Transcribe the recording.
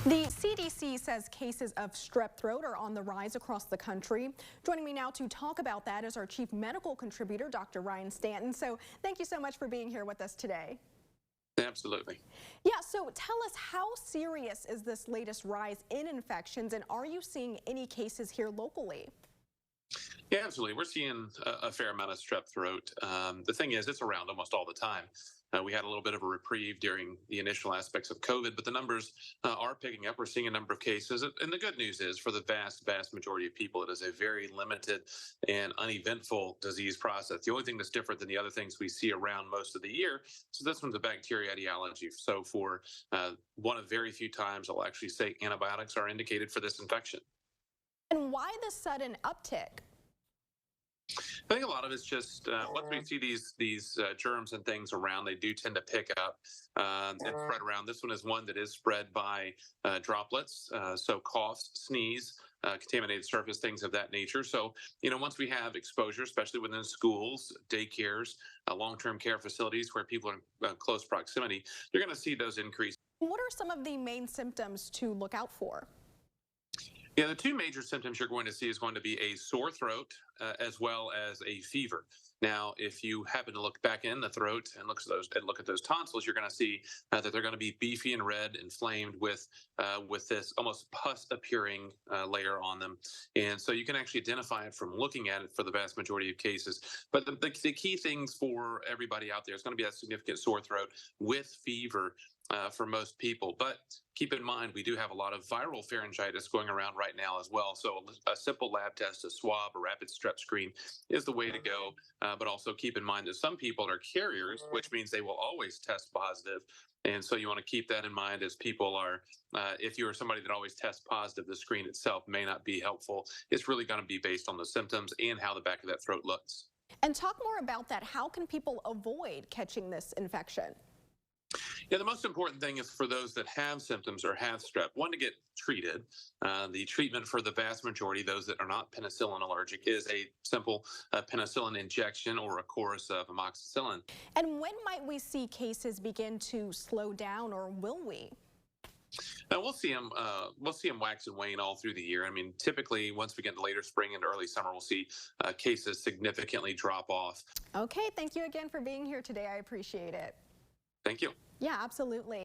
The CDC says cases of strep throat are on the rise across the country. Joining me now to talk about that is our chief medical contributor, Dr. Ryan Stanton. So thank you so much for being here with us today. Absolutely. Yeah, so tell us, how serious is this latest rise in infections, and are you seeing any cases here locally? Yeah, absolutely. We're seeing a fair amount of strep throat. The thing is, it's around almost all the time. We had a little bit of a reprieve during the initial aspects of COVID, but the numbers are picking up. We're seeing a number of cases. And the good news is, for the vast majority of people, it is a very limited and uneventful disease process. The only thing that's different than the other things we see around most of the year, so this one's a bacteria etiology. So for one of very few times, I'll actually say antibiotics are indicated for this infection. And why the sudden uptick? I think a lot of it's just once we see these germs and things around, they do tend to pick up and spread around. This one is one that is spread by droplets, so coughs, sneeze, contaminated surface, things of that nature. So, once we have exposure, especially within schools, daycares, long-term care facilities where people are in close proximity, you're going to see those increase. What are some of the main symptoms to look out for? Yeah, the two major symptoms you're going to see is going to be a sore throat as well as a fever. Now, if you happen to look back in the throat and look at those tonsils, you're going to see that they're going to be beefy and red, inflamed with this almost pus-appearing layer on them. And so you can actually identify it from looking at it for the vast majority of cases. But the key things for everybody out there is going to be that significant sore throat with fever for most people. But keep in mind, we do have a lot of viral pharyngitis going around right now as well. So a simple lab test, a swab, a rapid strep screen is the way to go. But also keep in mind that some people are carriers, which means they will always test positive. And so you want to keep that in mind as people are, if you are somebody that always tests positive, the screen itself may not be helpful. It's really going to be based on the symptoms and how the back of that throat looks. And talk more about that. How can people avoid catching this infection? Yeah, the most important thing is for those that have symptoms or have strep, one, to get treated. The treatment for the vast majority, those that are not penicillin allergic, is a simple penicillin injection or a course of amoxicillin. And when might we see cases begin to slow down, or will we? Now we'll see them. We'll see them wax and wane all through the year. I mean, typically, once we get into later spring and early summer, we'll see cases significantly drop off. Okay, thank you again for being here today. I appreciate it. Thank you. Yeah, absolutely.